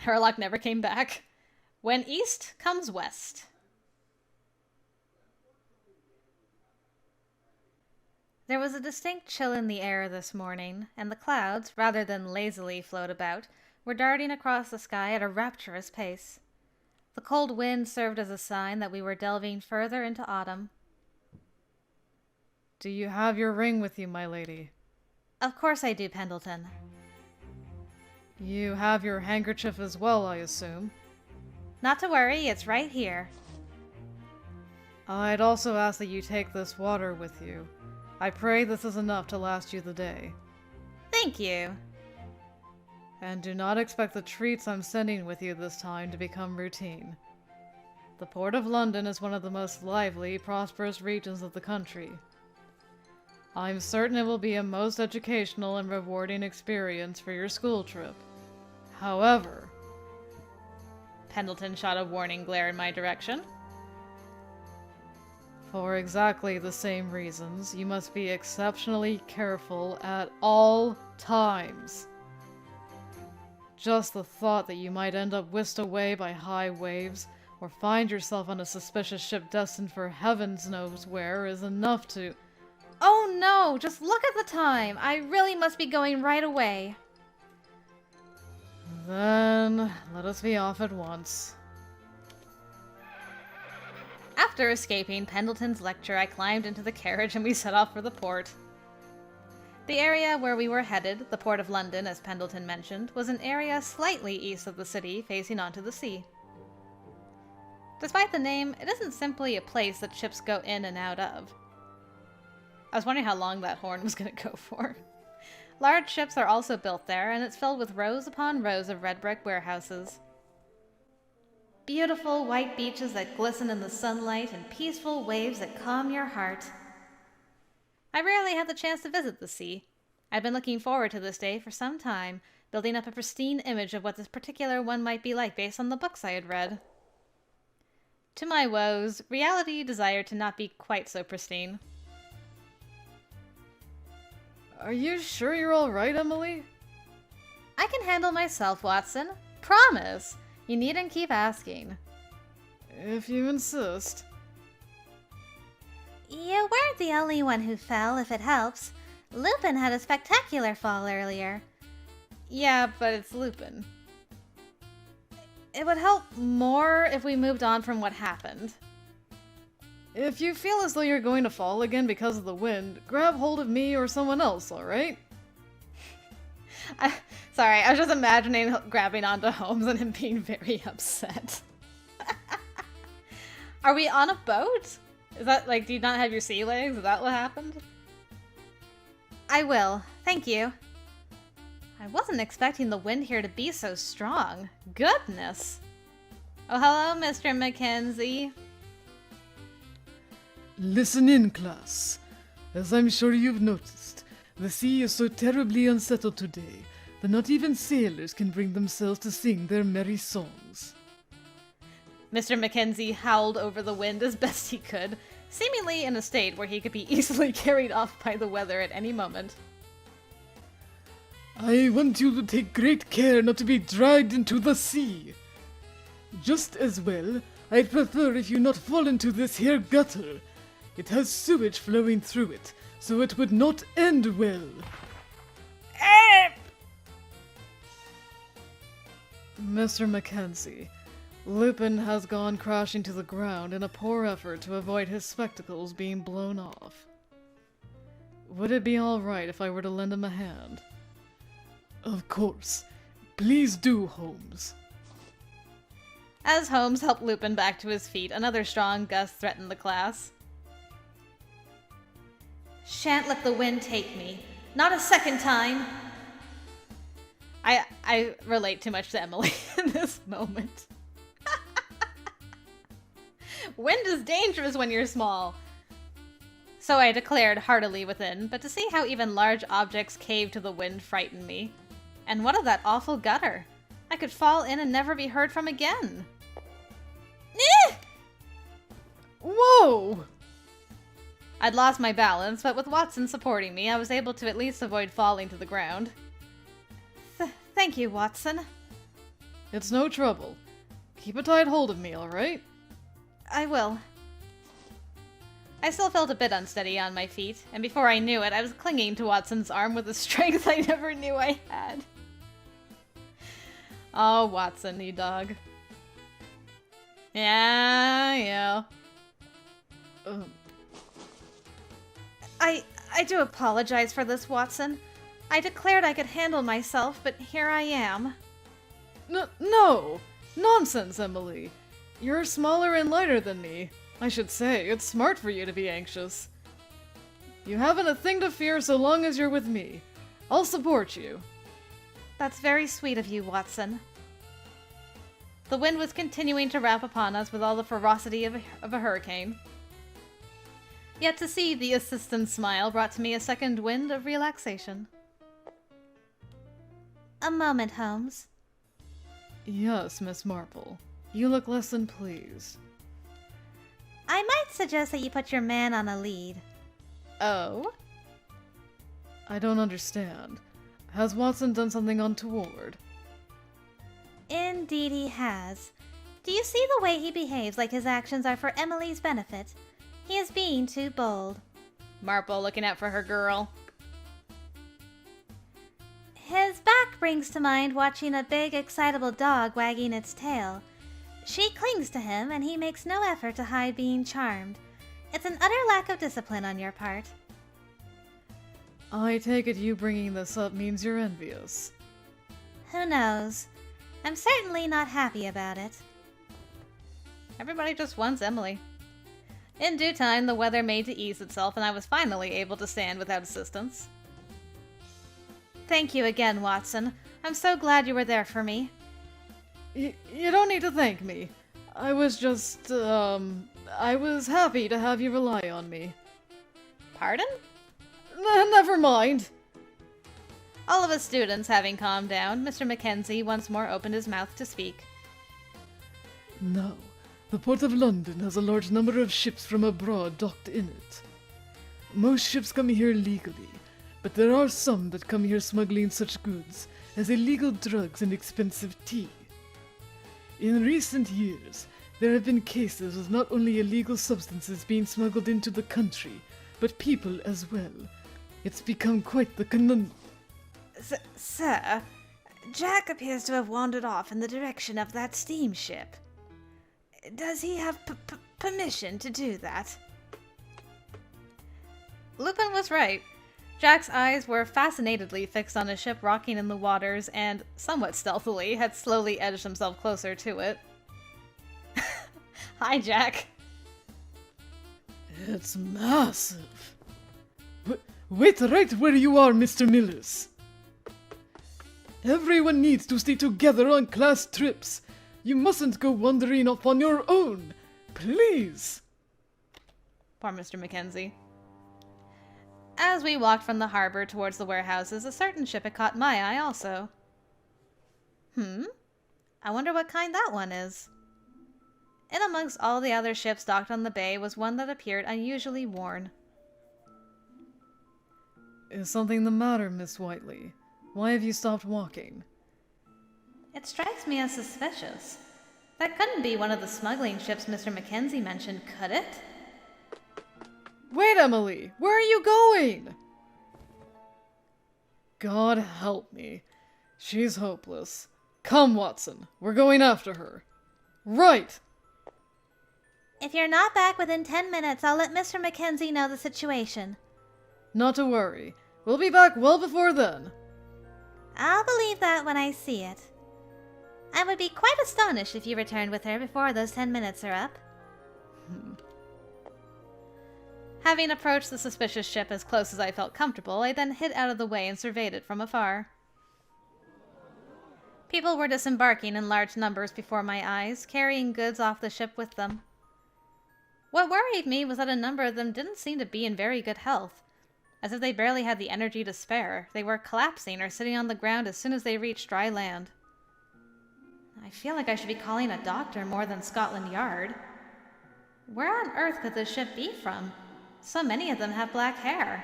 Herlock never came back. When east comes west. There was a distinct chill in the air this morning, and the clouds, rather than lazily float about, were darting across the sky at a rapturous pace. The cold wind served as a sign that we were delving further into autumn. Do you have your ring with you, my lady? Of course I do, Pendleton. You have your handkerchief as well, I assume? Not to worry, it's right here. I'd also ask that you take this water with you. I pray this is enough to last you the day. Thank you. And do not expect the treats I'm sending with you this time to become routine. The Port of London is one of the most lively, prosperous regions of the country. I'm certain it will be a most educational and rewarding experience for your school trip. However... Pendleton shot a warning glare in my direction. For exactly the same reasons, you must be exceptionally careful at all times. Just the thought that you might end up whisked away by high waves, or find yourself on a suspicious ship destined for heavens knows where, is enough to... Oh no! Just look at the time! I really must be going right away. Then, let us be off at once. After escaping Pendleton's lecture, I climbed into the carriage and we set off for the port. The area where we were headed, the Port of London, as Pendleton mentioned, was an area slightly east of the city, facing onto the sea. Despite the name, it isn't simply a place that ships go in and out of. I was wondering how long that horn was going to go for. Large ships are also built there, and it's filled with rows upon rows of red brick warehouses. Beautiful white beaches that glisten in the sunlight and peaceful waves that calm your heart. I rarely have the chance to visit the sea. I've been looking forward to this day for some time, building up a pristine image of what this particular one might be like based on the books I had read. To my woes, reality desired to not be quite so pristine. Are you sure you're alright, Emily? I can handle myself, Watson. Promise! You needn't keep asking. If you insist. You weren't the only one who fell, if it helps. Lupin had a spectacular fall earlier. Yeah, but it's Lupin. It would help more if we moved on from what happened. If you feel as though you're going to fall again because of the wind, grab hold of me or someone else, alright? Sorry, I was just imagining grabbing onto Holmes and him being very upset. Are we on a boat? Is that, like, do you not have your sea legs? Is that what happened? I will. Thank you. I wasn't expecting the wind here to be so strong. Goodness. Oh, hello, Mr. Mackenzie. Listen in, class. As I'm sure you've noticed, the sea is so terribly unsettled today that not even sailors can bring themselves to sing their merry songs. Mr. Mackenzie howled over the wind as best he could, seemingly in a state where he could be easily carried off by the weather at any moment. I want you to take great care not to be dragged into the sea. Just as well, I'd prefer if you not fall into this here gutter. It has sewage flowing through it, so it would not end well. Mr. Mackenzie, Lupin has gone crashing to the ground in a poor effort to avoid his spectacles being blown off. Would it be alright if I were to lend him a hand? Of course. Please do, Holmes. As Holmes helped Lupin back to his feet, another strong gust threatened the class. Shan't let the wind take me. Not a second time. I relate too much to Emily in this moment. Wind is dangerous when you're small. So I declared heartily within, but to see how even large objects cave to the wind frightened me. And what of that awful gutter? I could fall in and never be heard from again. Whoa! I'd lost my balance, but with Watson supporting me, I was able to at least avoid falling to the ground. Thank you, Watson. It's no trouble. Keep a tight hold of me, alright? I will. I still felt a bit unsteady on my feet, and before I knew it, I was clinging to Watson's arm with a strength I never knew I had. Oh, Watson, you dog. Yeah. I do apologize for this, Watson. I declared I could handle myself, but here I am. No! Nonsense, Emily. You're smaller and lighter than me. I should say, it's smart for you to be anxious. You haven't a thing to fear so long as you're with me. I'll support you. That's very sweet of you, Watson. The wind was continuing to wrap upon us with all the ferocity of a hurricane. Yet to see the assistant's smile brought to me a second wind of relaxation. A moment, Holmes. Yes, Miss Marple. You look less than pleased. I might suggest that you put your man on a lead. Oh? I don't understand. Has Watson done something untoward? Indeed he has. Do you see the way he behaves like his actions are for Emily's benefit? He is being too bold. Marple looking out for her girl. His back brings to mind watching a big, excitable dog wagging its tail. She clings to him, and he makes no effort to hide being charmed. It's an utter lack of discipline on your part. I take it you bringing this up means you're envious. Who knows? I'm certainly not happy about it. Everybody just wants Emily. In due time, the weather made to ease itself, and I was finally able to stand without assistance. Thank you again, Watson. I'm so glad you were there for me. You don't need to thank me. I was just, I was happy to have you rely on me. Pardon? Never mind. All of us students having calmed down, Mr. Mackenzie once more opened his mouth to speak. Now, the Port of London has a large number of ships from abroad docked in it. Most ships come here legally, but there are some that come here smuggling such goods as illegal drugs and expensive tea. In recent years, there have been cases of not only illegal substances being smuggled into the country, but people as well. It's become quite the conundrum. Sir, Jack appears to have wandered off in the direction of that steamship. Does he have permission to do that? Lupin was right. Jack's eyes were fascinatedly fixed on a ship rocking in the waters and, somewhat stealthily, had slowly edged himself closer to it. Hi, Jack. It's massive. Wait right where you are, Mr. Millers. Everyone needs to stay together on class trips. You mustn't go wandering off on your own. Please. Poor Mr. Mackenzie. As we walked from the harbor towards the warehouses, a certain ship had caught my eye also. I wonder what kind that one is. In amongst all the other ships docked on the bay was one that appeared unusually worn. Is something the matter, Miss Whiteley? Why have you stopped walking? It strikes me as suspicious. That couldn't be one of the smuggling ships Mr. Mackenzie mentioned, could it? Wait, Emily! Where are you going? God help me. She's hopeless. Come, Watson. We're going after her. Right! If you're not back within 10 minutes, I'll let Mr. Mackenzie know the situation. Not to worry. We'll be back well before then. I'll believe that when I see it. I would be quite astonished if you returned with her before those 10 minutes are up. Having approached the suspicious ship as close as I felt comfortable, I then hid out of the way and surveyed it from afar. People were disembarking in large numbers before my eyes, carrying goods off the ship with them. What worried me was that a number of them didn't seem to be in very good health. As if they barely had the energy to spare, they were collapsing or sitting on the ground as soon as they reached dry land. I feel like I should be calling a doctor more than Scotland Yard. Where on earth could this ship be from? So many of them have black hair.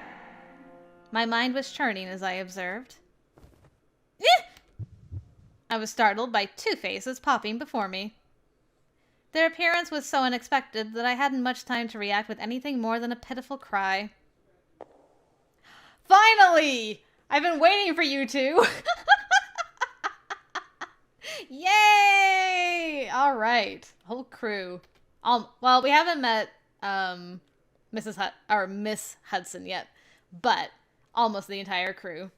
My mind was churning as I observed. I was startled by two faces popping before me. Their appearance was so unexpected that I hadn't much time to react with anything more than a pitiful cry. Finally! I've been waiting for you two! Yay! All right, whole crew. Well, we haven't met Miss Hudson yet, but almost the entire crew.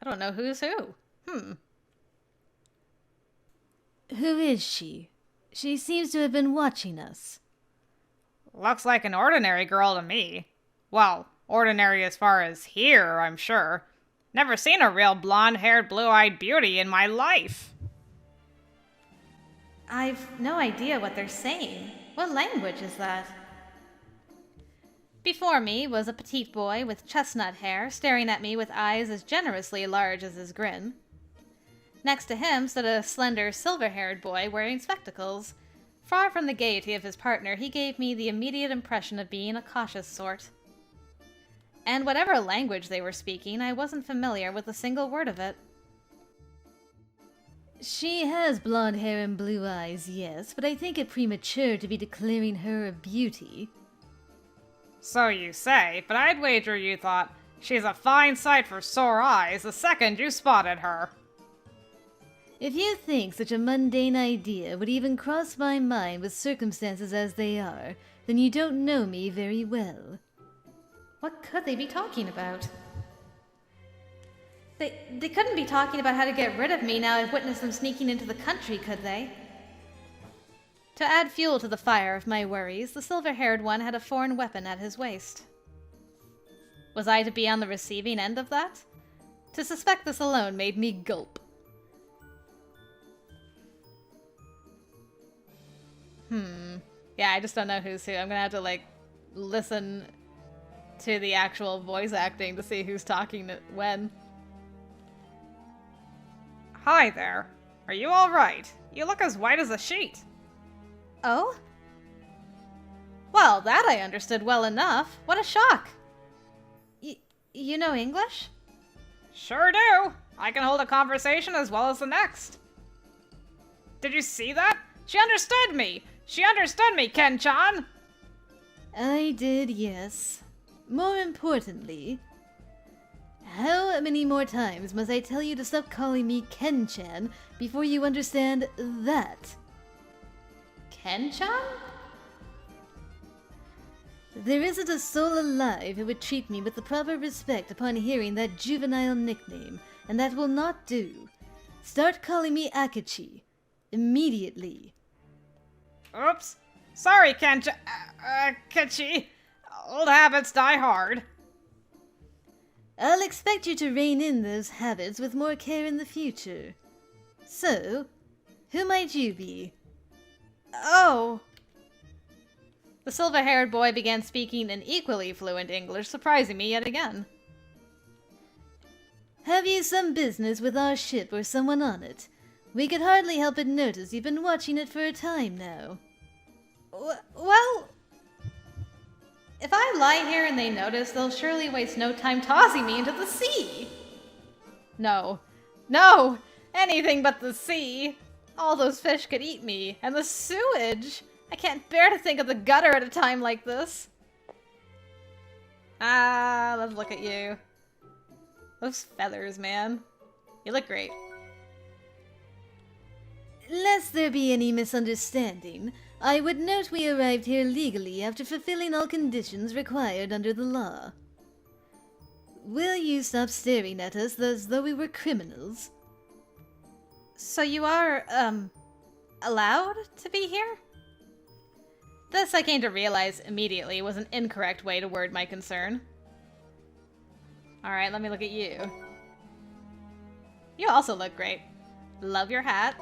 I don't know who's who. Who is she? She seems to have been watching us. Looks like an ordinary girl to me. Well, ordinary as far as here, I'm sure. Never seen a real blonde-haired, blue-eyed beauty in my life. I've no idea what they're saying. What language is that? Before me was a petite boy with chestnut hair, staring at me with eyes as generously large as his grin. Next to him stood a slender, silver-haired boy wearing spectacles. Far from the gaiety of his partner, he gave me the immediate impression of being a cautious sort. And whatever language they were speaking, I wasn't familiar with a single word of it. She has blonde hair and blue eyes, yes, but I think it premature to be declaring her a beauty. So you say, but I'd wager you thought she's a fine sight for sore eyes the second you spotted her. If you think such a mundane idea would even cross my mind with circumstances as they are, then you don't know me very well. What could they be talking about? They couldn't be talking about how to get rid of me now I've witnessed them sneaking into the country, could they? To add fuel to the fire of my worries, the silver-haired one had a foreign weapon at his waist. Was I to be on the receiving end of that? To suspect this alone made me gulp. Yeah, I just don't know who's who. I'm gonna have to, listen to the actual voice acting to see who's talking when. Hi there. Are you all right? You look as white as a sheet. Oh? Well, that I understood well enough. What a shock. You know English? Sure do. I can hold a conversation as well as the next. Did you see that? She understood me. She understood me, Ken-chan. I did, yes. More importantly, how many more times must I tell you to stop calling me Ken-chan before you understand that? Ken-chan? There isn't a soul alive who would treat me with the proper respect upon hearing that juvenile nickname, and that will not do. Start calling me Akachi. Immediately. Oops. Sorry, Kachi. Old habits die hard. I'll expect you to rein in those habits with more care in the future. So, who might you be? Oh. The silver-haired boy began speaking in equally fluent English, surprising me yet again. Have you some business with our ship or someone on it? We could hardly help but notice you've been watching it for a time now. Well, if I lie here and they notice, they'll surely waste no time tossing me into the sea. No, anything but the sea. All those fish could eat me, and the sewage. I can't bear to think of the gutter at a time like this. Let's look at you. Those feathers, man. You look great. Lest there be any misunderstanding, I would note we arrived here legally after fulfilling all conditions required under the law. Will you stop staring at us as though we were criminals? So you are, allowed to be here? This I came to realize immediately was an incorrect way to word my concern. Alright, let me look at you. You also look great. Love your hat.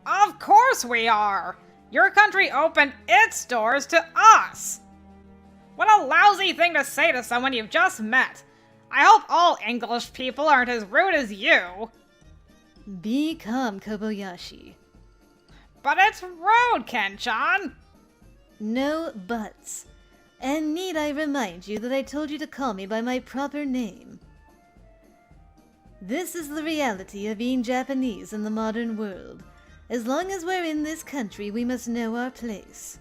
Of course we are! Your country opened its doors to us! What a lousy thing to say to someone you've just met. I hope all English people aren't as rude as you. Be calm, Kobayashi. But it's rude, Ken-chan! No buts. And need I remind you that I told you to call me by my proper name? This is the reality of being Japanese in the modern world. As long as we're in this country, we must know our place.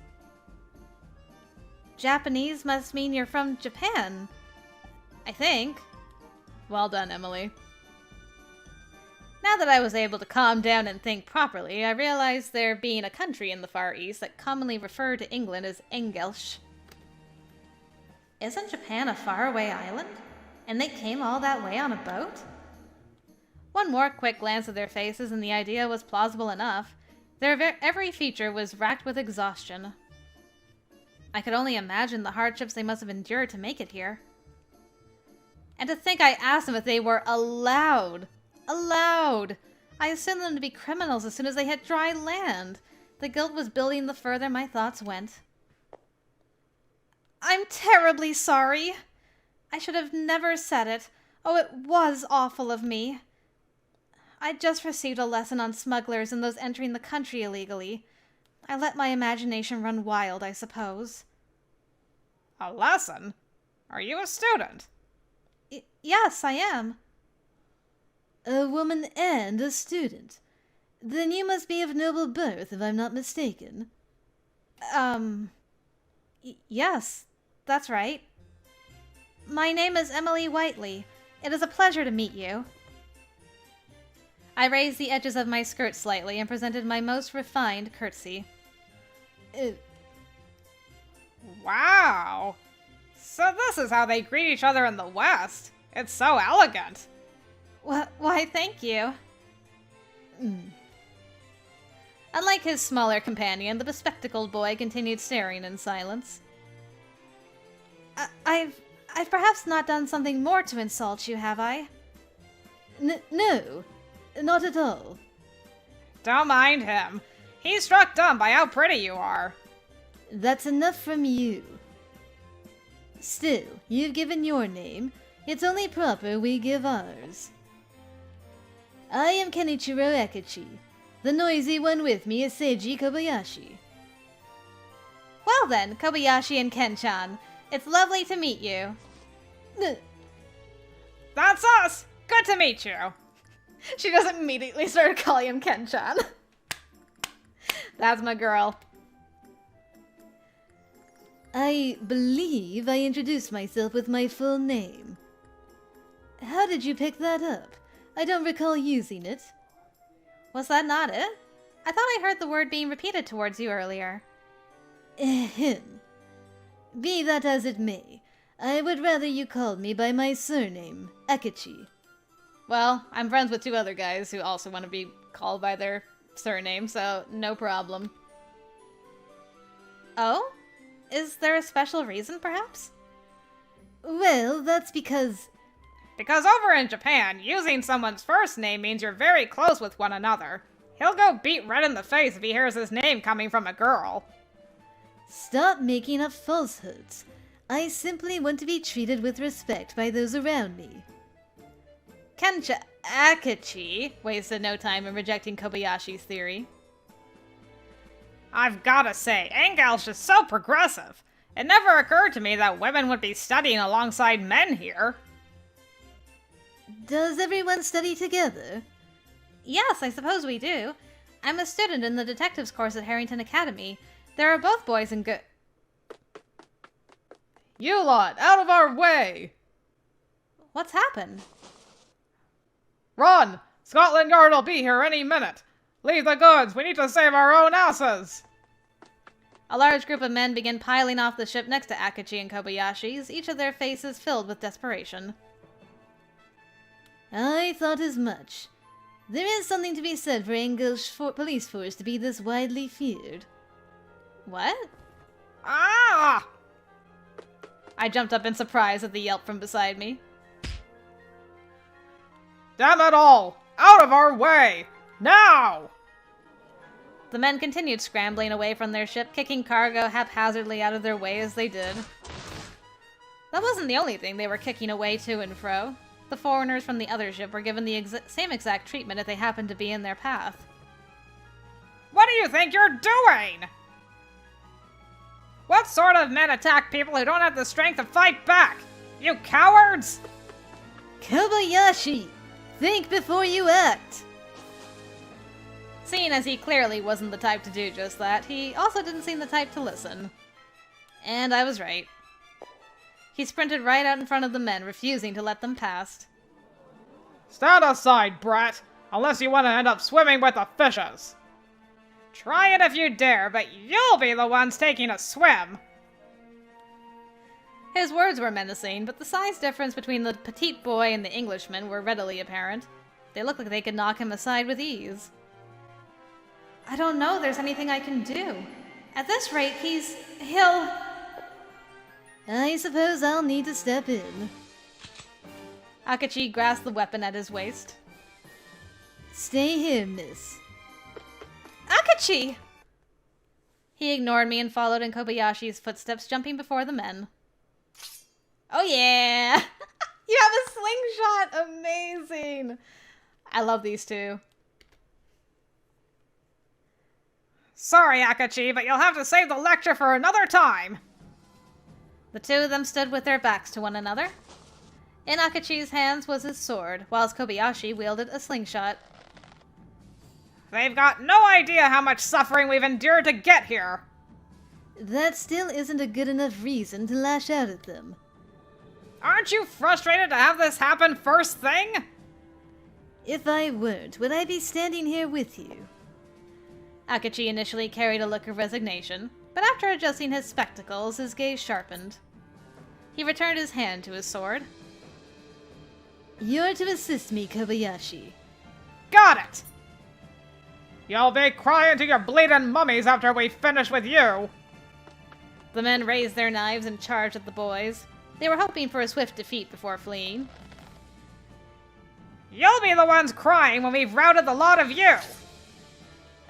Japanese must mean you're from Japan. I think. Well done, Emily. Now that I was able to calm down and think properly, I realized there being a country in the Far East that commonly referred to England as Engelsch. Isn't Japan a faraway island? And they came all that way on a boat? One more quick glance at their faces and the idea was plausible enough. Every feature was racked with exhaustion. I could only imagine the hardships they must have endured to make it here. And to think I asked them if they were allowed. Allowed! I assumed them to be criminals as soon as they hit dry land. The guilt was building the further my thoughts went. I'm terribly sorry. I should have never said it. Oh, it was awful of me. I just received a lesson on smugglers and those entering the country illegally. I let my imagination run wild, I suppose. A lesson? Are you a student? Yes, I am. A woman and a student. Then you must be of noble birth, if I'm not mistaken. Yes, that's right. My name is Emily Whiteley. It is a pleasure to meet you. I raised the edges of my skirt slightly and presented my most refined curtsy. Wow! So this is how they greet each other in the West. It's so elegant. Why, thank you. Unlike his smaller companion, the bespectacled boy continued staring in silence. I've perhaps not done something more to insult you, have I? No, not at all. Don't mind him. He's struck dumb by how pretty you are. That's enough from you. Still, you've given your name. It's only proper we give ours. I am Kenichiro Akechi. The noisy one with me is Seiji Kobayashi. Well then, Kobayashi and Ken-chan, it's lovely to meet you. That's us! Good to meet you. She doesn't immediately start calling him Ken-chan. That's my girl. I believe I introduced myself with my full name. How did you pick that up? I don't recall using it. Was that not it? I thought I heard the word being repeated towards you earlier. Ahem. Be that as it may, I would rather you called me by my surname, Akechi. Well, I'm friends with two other guys who also want to be called by their surname, so no problem. Oh? Is there a special reason, perhaps? Well, that's because... Because over in Japan, using someone's first name means you're very close with one another. He'll go beat red in the face if he hears his name coming from a girl. Stop making up falsehoods. I simply want to be treated with respect by those around me. Kencha Akechi wasted no time in rejecting Kobayashi's theory. I've gotta say, Engelsch is so progressive. It never occurred to me that women would be studying alongside men here. Does everyone study together? Yes, I suppose we do. I'm a student in the detectives course at Harrington Academy. There are both boys and You lot, out of our way! What's happened? Run! Scotland Yard will be here any minute. Leave the goods, we need to save our own asses! A large group of men begin piling off the ship next to Akechi and Kobayashi's, each of their faces filled with desperation. I thought as much. There is something to be said for Engel's police force to be this widely feared. What? Ah! I jumped up in surprise at the yelp from beside me. Damn it all! Out of our way! Now! The men continued scrambling away from their ship, kicking cargo haphazardly out of their way as they did. That wasn't the only thing they were kicking away to and fro. The foreigners from the other ship were given the same exact treatment if they happened to be in their path. What do you think you're doing? What sort of men attack people who don't have the strength to fight back? You cowards! Kobayashi! Think before you act! Seeing as he clearly wasn't the type to do just that, he also didn't seem the type to listen. And I was right. He sprinted right out in front of the men, refusing to let them pass. Stand aside, brat, unless you want to end up swimming with the fishes. Try it if you dare, but you'll be the ones taking a swim. His words were menacing, but the size difference between the petite boy and the Englishman were readily apparent. They looked like they could knock him aside with ease. I don't know there's anything I can do. At this rate, he'll... I suppose I'll need to step in. Akachi grasped the weapon at his waist. Stay here, miss. Akachi! He ignored me and followed in Kobayashi's footsteps, jumping before the men. Oh yeah! You have a slingshot! Amazing! I love these two. Sorry, Akachi, but you'll have to save the lecture for another time. The two of them stood with their backs to one another. In Akachi's hands was his sword, whilst Kobayashi wielded a slingshot. They've got no idea how much suffering we've endured to get here. That still isn't a good enough reason to lash out at them. Aren't you frustrated to have this happen first thing? If I weren't, would I be standing here with you? Akachi initially carried a look of resignation, but after adjusting his spectacles, his gaze sharpened. He returned his hand to his sword. You're to assist me, Kobayashi. Got it! You'll be crying to your bleeding mummies after we finish with you! The men raised their knives and charged at the boys. They were hoping for a swift defeat before fleeing. You'll be the ones crying when we've routed the lot of you!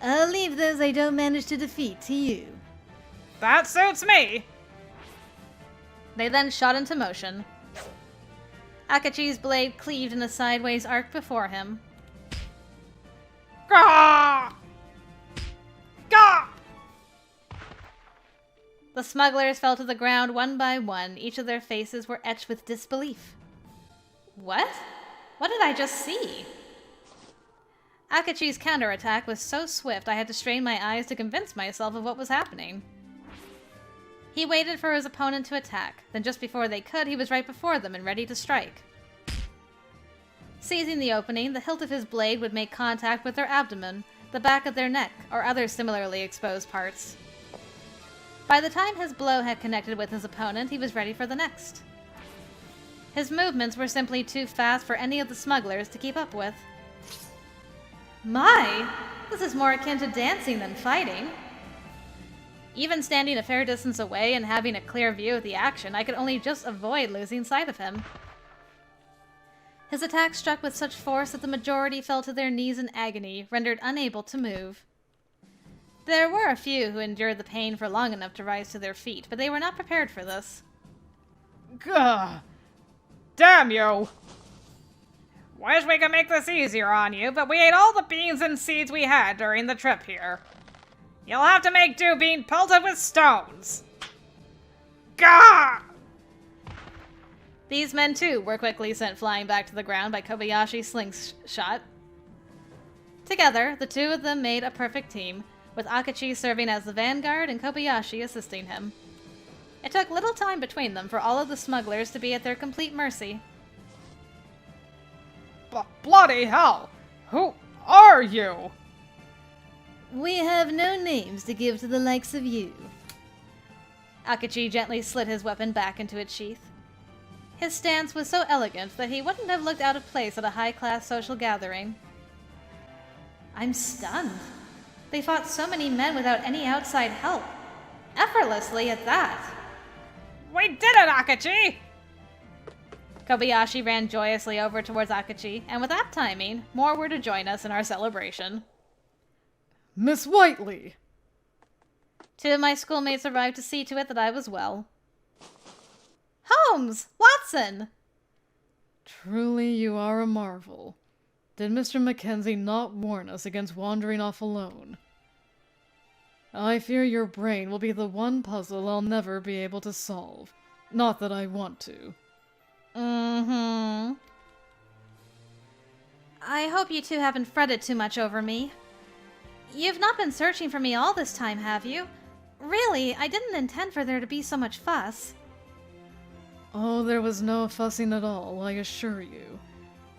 I'll leave those I don't manage to defeat to you. That suits me! They then shot into motion. Akachi's blade cleaved in a sideways arc before him. Gah! Gah! The smugglers fell to the ground one by one. Each of their faces were etched with disbelief. What? What did I just see? Akachi's counterattack was so swift I had to strain my eyes to convince myself of what was happening. He waited for his opponent to attack, then just before they could, he was right before them and ready to strike. Seizing the opening, the hilt of his blade would make contact with their abdomen, the back of their neck, or other similarly exposed parts. By the time his blow had connected with his opponent, he was ready for the next. His movements were simply too fast for any of the smugglers to keep up with. My! This is more akin to dancing than fighting. Even standing a fair distance away and having a clear view of the action, I could only just avoid losing sight of him. His attack struck with such force that the majority fell to their knees in agony, rendered unable to move. There were a few who endured the pain for long enough to rise to their feet, but they were not prepared for this. Gah! Damn you! Wish we could make this easier on you, but we ate all the beans and seeds we had during the trip here. You'll have to make do being pelted with stones. Gah! These men, too, were quickly sent flying back to the ground by Kobayashi's slingshot. Together, the two of them made a perfect team, with Akachi serving as the vanguard and Kobayashi assisting him. It took little time between them for all of the smugglers to be at their complete mercy. Bloody hell! Who are you? We have no names to give to the likes of you. Akachi gently slid his weapon back into its sheath. His stance was so elegant that he wouldn't have looked out of place at a high-class social gathering. I'm stunned. They fought so many men without any outside help. Effortlessly at that. We did it, Akachi! Kobayashi ran joyously over towards Akachi, and with that timing, more were to join us in our celebration. Miss Whiteley! Two of my schoolmates arrived to see to it that I was well. Holmes! Watson! Truly you are a marvel. Did Mr. Mackenzie not warn us against wandering off alone? I fear your brain will be the one puzzle I'll never be able to solve. Not that I want to. Mm-hmm. I hope you two haven't fretted too much over me. You've not been searching for me all this time, have you? Really, I didn't intend for there to be so much fuss. Oh, there was no fussing at all, I assure you.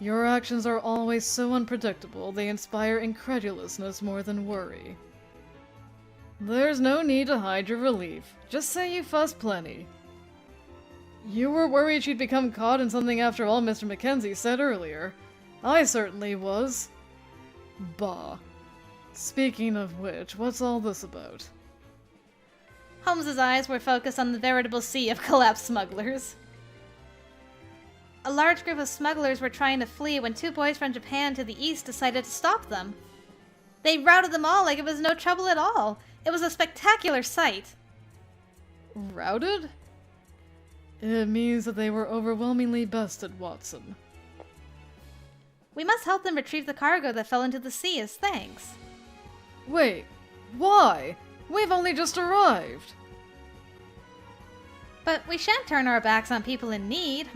Your actions are always so unpredictable, they inspire incredulousness more than worry. There's no need to hide your relief. Just say you fuss plenty. You were worried she'd become caught in something after all Mr. Mackenzie said earlier. I certainly was. Bah. Speaking of which, what's all this about? Holmes's eyes were focused on the veritable sea of collapsed smugglers. A large group of smugglers were trying to flee when two boys from Japan to the east decided to stop them. They routed them all like it was no trouble at all. It was a spectacular sight. Routed? It means that they were overwhelmingly bested, Watson. We must help them retrieve the cargo that fell into the sea as thanks. Wait, why? We've only just arrived. But we shan't turn our backs on people in need,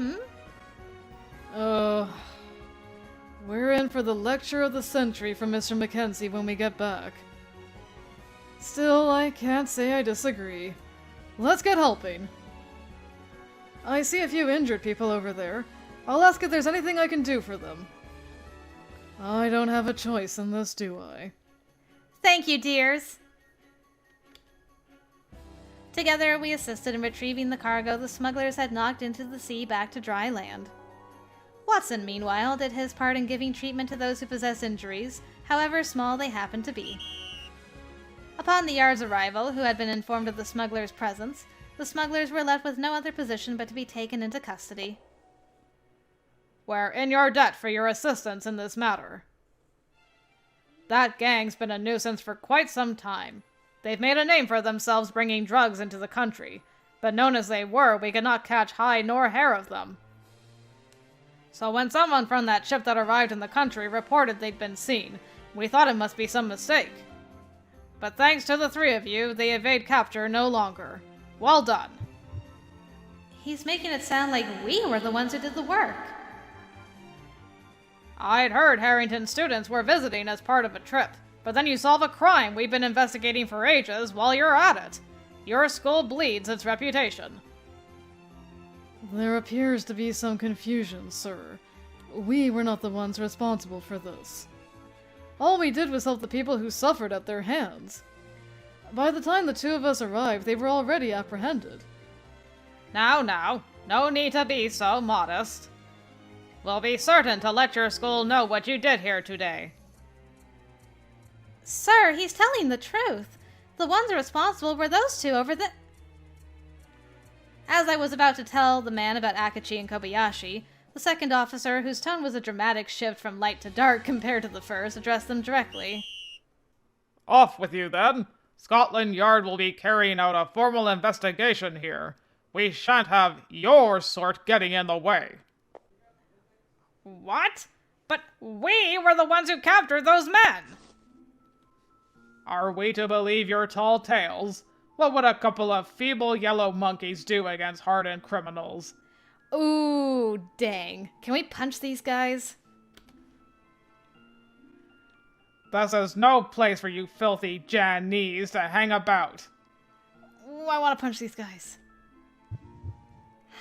We're in for the lecture of the century from Mr. Mackenzie when we get back. Still, I can't say I disagree. Let's get helping. I see a few injured people over there. I'll ask if there's anything I can do for them. I don't have a choice in this, do I? Thank you, dears. Together, we assisted in retrieving the cargo the smugglers had knocked into the sea back to dry land. Watson, meanwhile, did his part in giving treatment to those who possessed injuries, however small they happened to be. Upon the yard's arrival, who had been informed of the smugglers' presence, the smugglers were left with no other position but to be taken into custody. We're in your debt for your assistance in this matter. That gang's been a nuisance for quite some time. They've made a name for themselves bringing drugs into the country, but known as they were, we could not catch hide nor hair of them. So when someone from that ship that arrived in the country reported they'd been seen, we thought it must be some mistake. But thanks to the three of you, they evade capture no longer. Well done. He's making it sound like we were the ones who did the work. I'd heard Harrington students were visiting as part of a trip, but then you solve a crime we've been investigating for ages while you're at it. Your school bleeds its reputation. There appears to be some confusion, sir. We were not the ones responsible for this. All we did was help the people who suffered at their hands. By the time the two of us arrived, they were already apprehended. Now, no need to be so modest. We'll be certain to let your school know what you did here today. Sir, he's telling the truth. The ones responsible were those two over the... As I was about to tell the man about Akachi and Kobayashi, the second officer, whose tone was a dramatic shift from light to dark compared to the first, addressed them directly. Off with you, then. Scotland Yard will be carrying out a formal investigation here. We shan't have your sort getting in the way. What? But we were the ones who captured those men! Are we to believe your tall tales? What would a couple of feeble yellow monkeys do against hardened criminals? Ooh, dang. Can we punch these guys? This is no place for you filthy Janese to hang about. Ooh, I want to punch these guys.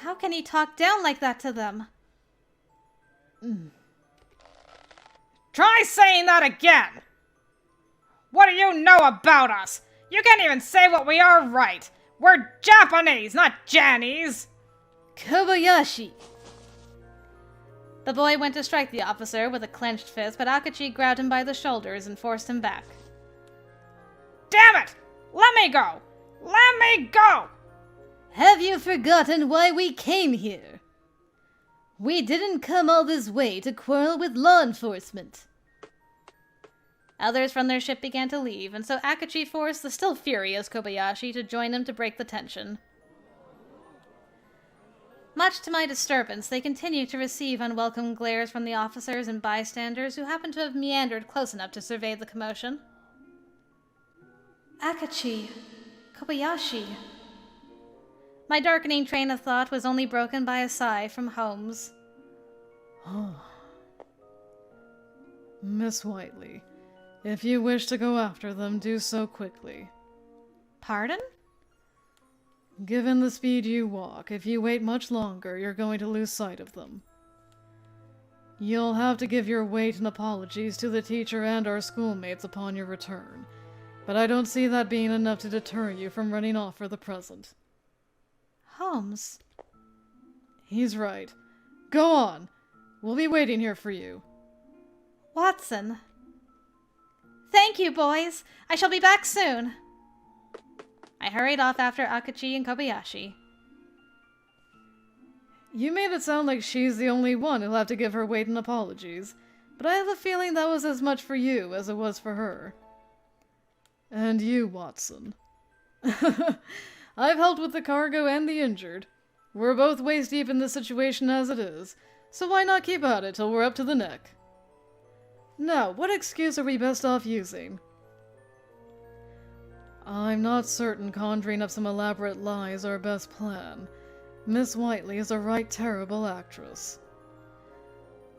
How can he talk down like that to them? Try saying that again! What do you know about us? You can't even say what we are right. We're Japanese, not Jannies. Kobayashi! The boy went to strike the officer with a clenched fist, but Akachi grabbed him by the shoulders and forced him back. Damn it! Let me go! Let me go! Have you forgotten why we came here? We didn't come all this way to quarrel with law enforcement. Others from their ship began to leave, and so Akachi forced the still furious Kobayashi to join him to break the tension. Much to my disturbance, they continued to receive unwelcome glares from the officers and bystanders who happened to have meandered close enough to survey the commotion. Akachi, Kobayashi. My darkening train of thought was only broken by a sigh from Holmes. Miss Whiteley, if you wish to go after them, do so quickly. Pardon? Given the speed you walk, if you wait much longer, you're going to lose sight of them. You'll have to give your weight and apologies to the teacher and our schoolmates upon your return, but I don't see that being enough to deter you from running off for the present. Holmes. He's right. Go on. We'll be waiting here for you. Watson. Thank you, boys. I shall be back soon. I hurried off after Akachi and Kobayashi. You made it sound like she's the only one who'll have to give her weight and apologies, but I have a feeling that was as much for you as it was for her. And you, Watson. I've helped with the cargo and the injured. We're both waist-deep in this situation as it is, so why not keep at it till we're up to the neck? Now, what excuse are we best off using? I'm not certain conjuring up some elaborate lie is our best plan. Miss Whiteley is a right terrible actress.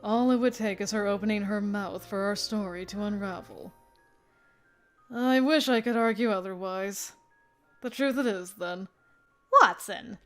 All it would take is her opening her mouth for our story to unravel. I wish I could argue otherwise. The truth it is, then. Watson.